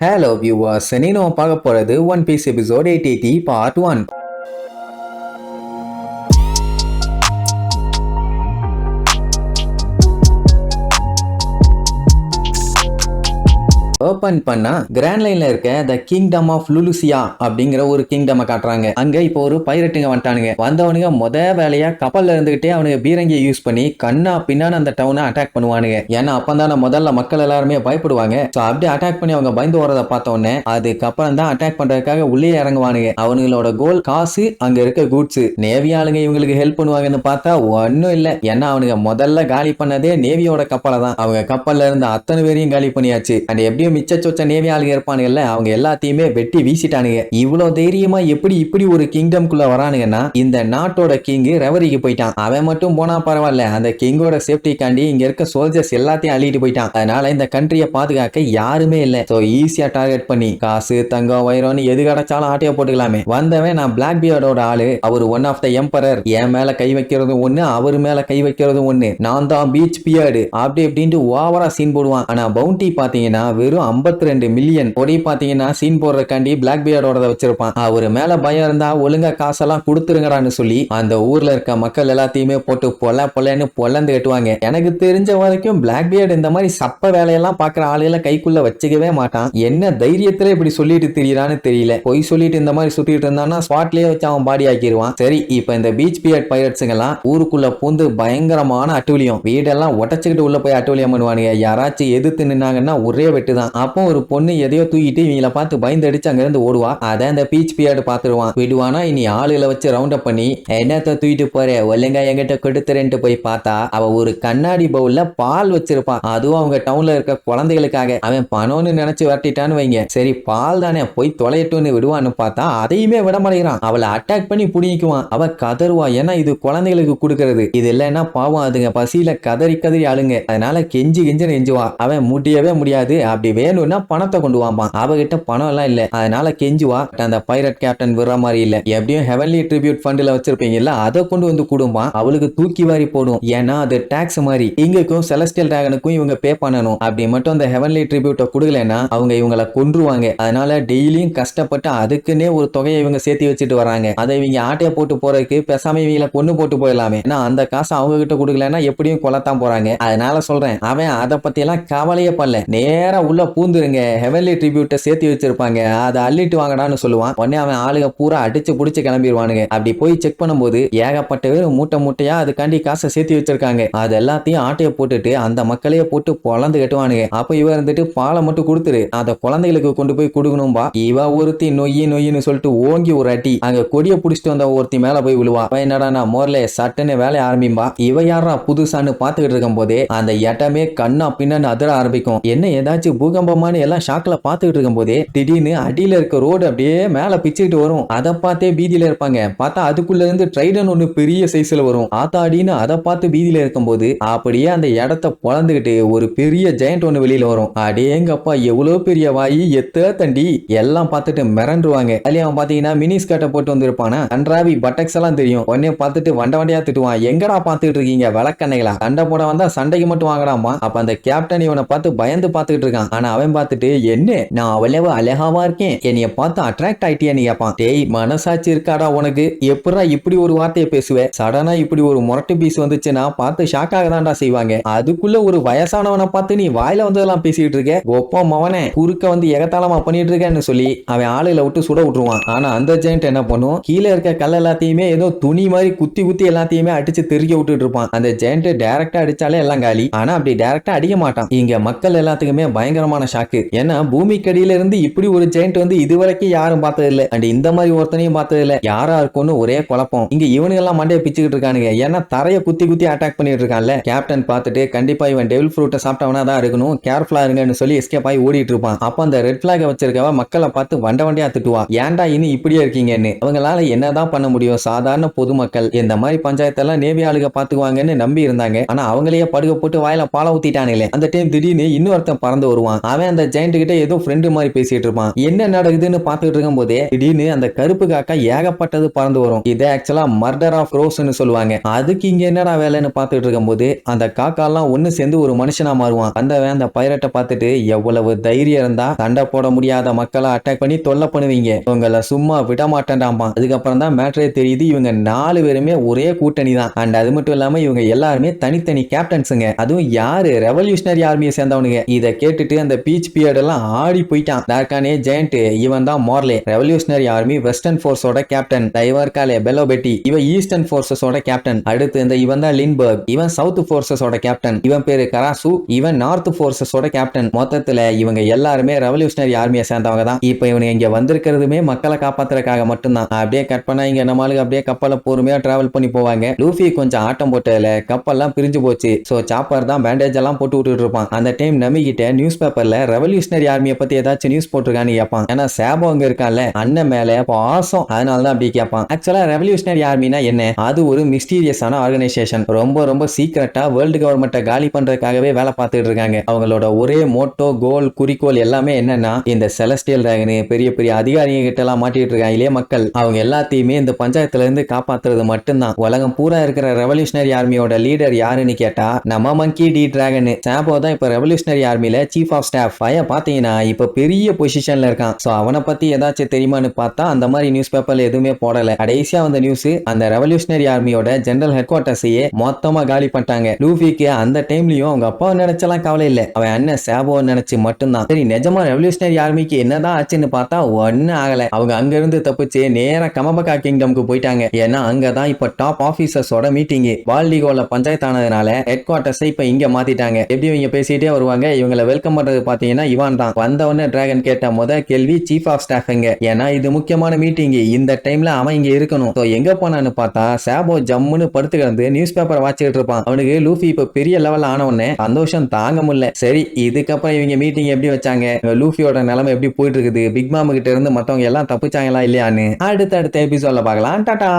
Hello viewers, இன்னைக்கு நம்ம பார்க்க போறது one piece episode 880 part 1. Open பண்ணா கிராண்ட் லைன்ல இருக்க த கிங்டம் ஆஃப் லுலுசியா அப்படிங்கிற ஒரு கிங்டம் காட்டுறாங்க. அங்க இப்போ ஒரு பைரட்டுங்க வந்துட்டானுங்க. வந்தவனுங்க வேலையா கப்பல்ல இருந்துகிட்டே அவனுங்க பீரங்கியை யூஸ் பண்ணி கண்ணா பின்னான்னு அந்த டவுனை அட்டாக் பண்ணுவானுங்க. ஏன்னா அப்பந்தான முதல்ல மக்கள் எல்லாருமே பயப்படுவாங்க. அப்படியே அட்டாக் பண்ணி அவங்க பயந்து வரதை பார்த்த உடனே அதுக்கப்புறம் தான் அட்டாக் பண்றதுக்காக உள்ளே இறங்குவானுங்க. அவங்களோட கோல் காசு, அங்க இருக்க கூட்ஸ். நேவி ஆளுங்க இவங்களுக்கு ஹெல்ப் பண்ணுவாங்கன்னு பார்த்தா ஒன்னும் இல்ல. ஏன்னா அவனுங்க முதல்ல காலி பண்ணதே நேவியோட கப்பலை தான். அவங்க கப்பல்ல இருந்த அத்தனை பேரையும் காலி பண்ணியாச்சு. அண்ட் எப்படியும் மிச்ச சொச்ச நேவி ஆளுங்க இருப்பானுங்கல்ல, அவங்க எல்லாத்தையுமே வெட்டி வீசிட்டானுங்க. இவ்வளவு தைரியமா எப்படி இப்படி ஒரு கிங்டம்குள்ள வரானுங்கன்னா, இந்த நாட்டோட கிங் ரெவரிக்கு போயிட்டான். அவன் மட்டும் போனா பரவாயில்ல, அந்த கிங்கோட சேஃப்டிக்காண்டி இங்க இருக்க சோல்ஜர்ஸ் எல்லாத்தையும் அள்ளிட்டு போயிட்டான். அதனால இந்த கண்ட்ரியை பாதுகாக்க யாருமே இல்ல. சோ ஈஸியா டார்கெட் பண்ணி காசு, தங்கம், வைரம்னு எது கிடைச்சாலும் ஆட்டையை போட்டுக்கலாமே. வந்தவன் நான் பிளாக் பியர்டோட ஆளு, அவர் ஒன் ஆஃப் த எம்பரர். என் மேல கை வைக்கிறதும் ஒண்ணு, அவர் மேல கை வைக்கிறதும் ஒண்ணு. நான் தான் பீச் பியர்டு அப்படி இப்படின்ட்டு ஓவரா சீன் போடுவான். ஆனா பவுண்டி பாத்தீங்கன்னா வெறும் 52 மில்லியன். பொடி பாத்தீங்கன்னா சீன் போடுறதுக்காண்டி பிளாக் பியர்டோட வச்சிருப்பான். அவரு மேல பயம் இருந்தா ஒழுங்கா காசெல்லாம் கொடுத்துருங்கடான்னு சொல்லி அந்த ஊர்ல இருக்க மக்கள் எல்லாத்தையுமே போட்டு பொல்லன்னு பொல்லந்து கட்டுவாங்க. எனக்கு தெரிஞ்ச வரைக்கும் பிளாக் பியர்டு இந்த மாதிரி சப்ப வேலையெல்லாம் பாக்குற ஆளுகளை கைக்குள்ள வச்சுக்கவே மாட்டான். என்ன தைரியத்துல இப்படி சொல்லிட்டு திரியறான்னு தெரியல. பொய் சொல்லிட்டு இந்த மாதிரி சுத்திட்டு இருந்தான்னா ஸ்பாட்லயே வச்சு அவன் பாடி ஆக்கிடுவான். சரி, இப்ப இந்த பீச் பியர்ட் பைரட்ஸுங்கெல்லாம் ஊருக்குள்ள பூந்து பயங்கரமான அட்டூழியம், வீடெல்லாம் உடச்சுக்கிட்டு உள்ள போய் அட்டூழியம் பண்ணுவானுங்க. யாராச்சும் எதிர்த்து நின்னாங்கன்னா ஒரே வெட்டுதான். அப்போ ஒரு பொண்ணு எதையோ தூக்கிட்டு இவங்கள பார்த்து பயந்து அடிச்சு அங்க இருந்து ஓடுவா. அத அந்த பீச் பியர்டு பாத்துருவான். விடுவானா இனி ஆளுகளை வச்சு ரவுண்ட் அப் பண்ணி என்னத்த தூக்கிட்டு போற ஒல்லுங்க எங்கிட்ட கொடுத்துறேன்ட்டு போய் பார்த்தா அவ ஒரு கண்ணாடி பவுல்ல பால் வச்சிருப்பான். அதுவும் அவங்க டவுன்ல இருக்க குழந்தைகளுக்காக. அவன் பணம்னு நினைச்சு வரட்டிட்டான்னு வைங்க. சரி பால் தானே போய் தொலையட்டும்னு விடுவான்னு பார்த்தா அதையுமே விட மாட்டேங்கிறான். அவளை அட்டாக் பண்ணி புடிக்குவான். அவ கதறுவா. ஏன்னா இது குழந்தைகளுக்கு கொடுக்கறது. இது இல்லைன்னா பாவம் அதுங்க பசியில கதறி கதறி அழுங்க. அதனால கெஞ்சி நெஞ்சுவா. அவன் முடியவே முடியாது, அப்படி வேணும்னா பணத்தை கொண்டு வாம்பான். அவகிட்ட பணம் எல்லாம் இல்ல. அதனால கெஞ்சுவா. அந்த பைரட் கேப்டன் விடுற மாதிரி இல்ல. எப்படியும் ஹெவன்லி ட்ரிபியூட் ஃபண்ட்ல வச்சிருப்பீங்கல்ல, அதை கொண்டு வந்து கொடுப்பான். அவளுக்கு தூக்கி வாரி போடும். ஏன்னா அது டாக்ஸ் மாதிரி. இங்கக்கும் செலஸ்டியல் டிராகனுக்கும் இவங்க பே பண்ணணும். அப்படி மட்டும் அந்த ஹெவன்லி ட்ரிபியூட்டை கொடுக்கலன்னா அவங்க இவங்களை கொன்றுவாங்க. அதனால டெய்லியும் கஷ்டப்பட்டு அதுக்குன்னே ஒரு தொகையை இவங்க சேர்த்து வச்சுட்டு வராங்க. அதை இவங்க ஆட்டையை போட்டு போறதுக்கு பேசாம இவங்களை கொண்டு போட்டு போயிடலாமே. ஏன்னா அந்த காசை அவங்க கிட்ட கொடுக்கலன்னா எப்படியும் கொல்லத்தான் போறாங்க. அதனால சொல்றேன், அவன் அதை பத்தி எல்லாம் கவலையே பண்ணல. நேரா உள்ள பூந்துருங்க, ஹெவன்லி ட்ரிபியூட்டை சேர்த்து வச்சிருப்பாங்க, அதை அள்ளிட்டு வாங்கடான்னு சொல்லுவான். உடனே அவன் ஆளுக பூரா அடிச்சு புடிச்சு கிளம்பிடுவானுங்க. அப்படி போய் செக் பண்ணும்போது ஏகப்பட்ட பேர் மூட்டையா அதுக்காண்டி காசை சேர்த்து வச்சிருக்காங்க. அது எல்லாத்தையும் ஆட்டையை போட்டுட்டு அந்த மக்களையே போட்டு பொழந்து கட்டுவானுங்க. அப்ப இவ இருந்துட்டு பாலை மட்டும் கொடுத்துரு, அதை குழந்தைகளுக்கு கொண்டு போய் கொடுக்கணும்பா. இவ ஒருத்தி நொய்யின்னு சொல்லிட்டு ஓங்கி ஒரு அடி அங்க கொடிய புடிச்சிட்டு வந்த ஒருத்தி மேல போய் விழுவா. என்னடா நான் மோர்ல சட்டுன்னு வேலைய ஆரம்பிம்பா. இவ யாரா புதுசான்னு பாத்துக்கிட்டு இருக்கும் போதே அந்த இடமே கண்ணா பின்னான்னு அதிர ஆரம்பிக்கும். என்ன ஏதாச்சும் பூகம்பமானு எல்லாம் ஷாக்ல பாத்துக்கிட்டு இருக்கும் போதே திடீர்னு அடியில இருக்க ரோடு அப்படியே மேல பிச்சுக்கிட்டு வரும். அதை பார்த்தே பீதியில இருப்பாங்க. பார்த்தா அதுக்குள்ள இருந்து ட்ரைடன் ஒண்ணு பெரிய சைஸ்ல வரும். ஆத்தாடின்னு அதை பார்த்து பீதியில இருக்கும் போது அப்படியே அந்த இடத்தை பொழந்துகிட்டு ஒரு பெரிய ஜெயண்ட் ஒண்ணு வெளியில வரும். அடேங்கப்பா எவ்வளவு பெரிய வாயி, எத்த தண்டி எல்லாம் பார்த்துட்டு மிரண்டுருவாங்க. அதுலயும் அவன் பாத்தீங்கன்னா மினி ஸ்கர்ட்டை போட்டு வந்திருப்பானா, கன்றாவி பட்டக்ஸ் எல்லாம் தெரியும். உடனே பார்த்துட்டு வண்டையா திட்டுவான். எங்கடா பார்த்துட்டு இருக்கீங்க விளக்கண்ணைகளா, சண்டை போட வந்தா சண்டைக்கு மட்டும் வாங்கடாமா. அப்ப அந்த கேப்டன் இவனை பார்த்து பயந்து பார்த்துக்கிட்டு இருக்கான். ஆனா அவன் பார்த்துட்டு என்ன நான் அவ்வளவு அழகாவா இருக்கேன், என்னைய பார்த்து அட்ராக்ட் ஆயிட்டியான்னு கேட்பான். டேய் மனசாட்சி இருக்காடா உனக்கு, எப்படா இப்படி ஒரு வார்த்தையை பேசுவ, சடனா இப்படி ஒரு முரட்டு பீஸ் வந்துச்சுன்னா பார்த்து ஷாக்காக தான்டா செய்வாங்க. அதுக்குள்ள ஒரு வயசானவனை பார்த்து நீ வாயில வந்ததெல்லாம் பேசிட்டு இருக்க, ஒப்ப மவனே குறுக்க வந்து எகத்தாளமா பண்ணிட்டு இருக்கேன்னு சொல்லி அவன் ஆளுல விட்டு சுட விட்டுருவான். ஆனா அந்த ஜெயண்ட் என்ன பண்ணும், கீழே இருக்க கல் எல்லாத்தையுமே ஏதோ துணி மாதிரி குத்தி எல்லாத்தையுமே அடிச்சு தெரிய விட்டுட்டு இருப்பான். அந்த ஜெயண்ட் டைரக்டா அடிச்சாலே எல்லாம் காலி. ஆனா அப்படி டைரக்டா அடிக்க மாட்டான். இங்க மக்கள் எல்லாத்துக்குமே பயங்கரமான ஷாக்கு. ஏன்னா பூமிக்கடியில இருந்து இப்படி ஒரு ஜெயண்ட் வந்து இதுவரைக்கும் யாரும் பார்த்தது இல்ல. அண்ட் இந்த மாதிரி ஒருத்தனையும் பார்த்தது இல்ல. யாரா இருக்கும்னு ஒரே குழப்பம். இங்க இவனுங்க எல்லாம் மண்டையை பிச்சுக்கிட்டு இருக்கானுங்க. ஏன்னா தரைய குத்தி அட்டாக் பண்ணிட்டு இருக்கான்ல. கேப்டன் பார்த்துட்டு கண்டிப்பா இவன் டெவில் ஃப்ரூட்டை சாப்பிட்டவனா தான் இருக்கணும், கேர்ஃபுல்லா இருங்கன்னு சொல்லி எஸ்கேப் ஆகி ஓடிட்டு இருப்பான். அப்ப அந்த ரெட் பிளாக் வச்சிருக்கவ மக்களை பார்த்து வண்டையா திட்டுவா. ஏன்டா இன்னும் இப்படியே இருக்கீங்கன்னு. அவங்களால என்னதான் பண்ண முடியும், சாதாரண பொதுமக்கள் இந்த மாதிரி பஞ்சாயத்தெல்லாம் நேவி ஆளுக பாத்துக்குவாங்கன்னு நம்பி இருந்தாங்க. ஆனா அவங்களையே படுக போட்டு வாயில பால ஊத்திட்டானுங்களே. அந்த டைம் திடீர்னு இன்னொருத்தன் பறந்து வருவான். இருப்பான். அவன் அந்த ஜெயண்ட் கிட்ட ஏதோ ஃப்ரெண்டு மாதிரி பேசிட்டு இருப்பான். என்ன நடக்குதுன்னு பாத்துட்டு இருக்கும் போதே திடீர்னு அந்த கருப்பு காக்கா ஏகப்பட்டது பறந்து வரும். இதை ஆக்சுவலா மர்டர் ஆஃப் ரோஸ்ன்னு சொல்லுவாங்க. அதுக்கு இங்க என்னடா வேலைன்னு பாத்துட்டு இருக்கும் போது அந்த காக்கா எல்லாம் ஒண்ணு சேர்ந்து ஒரு மனுஷனா மாறுவான். அந்த பைரட்டை பார்த்துட்டு எவ்வளவு தைரியம் இருந்தா சண்டை போட முடியாத மக்களை அட்டாக் பண்ணி தொல்லை பண்ணுவீங்க, உங்களை சும்மா விட மாட்டேன்டாமா. அதுக்கப்புறம் தான் மேட்டரே தெரியுது, இவங்க 4 பேருமே ஒரே கூட்டணி தான். அண்ட் அது மட்டும் இல்லாம இவங்க எல்லாருமே தனித்தனி கேப்டன்ஸுங்க. அதுவும் யாரு, ரெவல்யூஷனரி ஆர்மியை சேர்ந்தவனுங்க. இதை கேட்டுட்டு அந்த பீச் பியர்ட் எல்லாம் ஆடி போயிட்டான். டார்கானே ஜெயண்ட் இவன் தான் மார்லே, ரெவல்யூஷனரி ஆர்மி வெஸ்டர்ன் போர்ஸோட கேப்டன். டைவர் காலே பெலோபெட்டி இவன் ஈஸ்டர்ன் போர்ஸஸோட கேப்டன். அடுத்து இந்த இவன் தான் லின்பர்க், இவன் சவுத் போர்ஸஸோட கேப்டன். இவன் பேரு கராசு, இவன் நார்த் போர்ஸஸோட கேப்டன். மொத்தத்துல இவங்க எல்லாருமே ரெவல்யூஷனரி ஆர்மியை சேர்ந்தவங்க தான். இப்ப இவனுங்க இங்க வந்திருக்கிறதுமே மக்களை காப்பாத்துறதுக்காக மட்டும்தான். அப்படியே கட் பண்ணா இங்க நம்மளுக்கு அப்படியே கப்பலை பொறுமையா டிராவல் பண்ணி போவாங்க. லூஃபி கொஞ்சம் ஆட்டம் போட்டதுல கப்பல்லாம் பிரிஞ்சு போச்சு. சோ சாப்பர் தான் பேண்டேஜ் எல்லாம் போட்டு விட்டுட்டு இருப்பான். அந்த டைம் நம்பி கிட்ட நியூஸ் பேப்பர்ல ரெவல்யூஷனரி ஆர்மியை பத்தி ஏதாச்சும் நியூஸ் போட்டிருக்கான்னு கேட்பான். ஏன்னா சேபோ அங்க இருக்கான்ல, அண்ணன் மேல பாசம், அதனாலதான் அப்படி கேட்பான். ஆக்சுவலா ரெவல்யூஷனரி ஆர்மினா என்ன? அது ஒரு மிஸ்டீரியஸான ஆர்கனைசேஷன். ரொம்ப ரொம்ப சீக்கிரட்டா வேர்ல்டு கவர்மெண்ட்டை காலி பண்றதுக்காகவே வேலை பார்த்துட்டு இருக்காங்க. அவங்களோட ஒரே மோட்டோ, கோல், குறிக்கோள் எல்லாமே என்னன்னா இந்த செலஸ்டியல் டிராகன் பெரிய பெரிய அதிகாரிங்க கிட்ட எல்லாம் மாட்டிட்டு இருக்காங்க இல்லையே மக்கள், அவங்க எல்லாத்தையுமே இந்த பஞ்சாயத்துல இருந்து காப்பாத்துறது மட்டும்தான். உலகம் பூரா இருக்கிற ரெவல்யூஷனரி ஆர்மியோட லீடர் யாருன்னு கேட்டா நம்ம மங்கி டி டிராகன். சாபோ தான் இப்ப ரெவல்யூஷனரி ஆர்மில சீஃப் ஆஃப் ஸ்டாஃப். பையன் பாத்தீங்கன்னா இப்ப பெரிய பொசிஷன்ல இருக்கான். சோ அவனை பத்தி ஏதாச்சும் தெரியுமான்னு பார்த்தா அந்த மாதிரி நியூஸ் பேப்பர்ல எதுவுமே போடல. கடைசியா வந்த நியூஸ் அந்த ரெவல்யூஷனரி ஆர்மியோட ஜெனரல் ஹெட் குவார்டர்ஸையே மொத்தமா காலி பண்ணிட்டாங்க. லூஃபிக்கு அந்த டைம்லயும் அவங்க அப்பாவை நினைச்சலாம் கவலை இல்ல, அவன் அண்ணன் சாபோவை நினைச்சு மட்டும்தான். சரி நிஜமா ரெவல்யூஷனரி ஆர்மிக்கு என்னதான் ஆச்சுன்னு பார்த்தா ஒன்னும் ஆகல. அவங்க அங்க இருந்து தப்பிச்சு நேரா கமபகா கிங்டம்க்கு போயிட்டாங்க. ஏன்னா அங்கதான் இப்ப டாப் ஆபீசர்ஸோட மீட்டிங். வால்டிகோல பஞ்சாயத்து ஆனதுனால ஹெட் குவார்டர்ஸ் இப்ப இங்க மாத்திட்டாங்க. எப்படி இவங்க பேசிட்டே வருவாங்க. இவங்களை வெல்கம் பண்றது பாத்தீங்கன்னா இவான் தான். வந்தவொடனே டிராகன் கேட்ட முத கேள்வி சீஃப் ஆஃப் ஸ்டாஃப் எங்க, ஏன்னா இது முக்கியமான மீட்டிங், இந்த டைம்ல அவன் இங்க இருக்கணும். எங்க போனான்னு பார்த்தா சாபோ ஜம்முன்னு படுத்து கிடந்து நியூஸ் பேப்பர் வாச்சிட்டு இருப்பான். அவனுக்கு லூஃபி இப்ப பெரிய லெவல் ஆன உடனே சந்தோஷம் தாங்க முடியல. சரி இதுக்கப்புறம் இவங்க மீட்டிங் எப்படி வச்சாங்க, லூஃபியோட நிலைமை எப்படி போயிட்டு இருக்குது, பிக் மாம் கிட்ட இருந்து மத்தவங்க எல்லாம் தப்பிச்சாங்களா இல்லையான்னு அடுத்த எபிசோட்ல பார்க்கலாம். டாடா.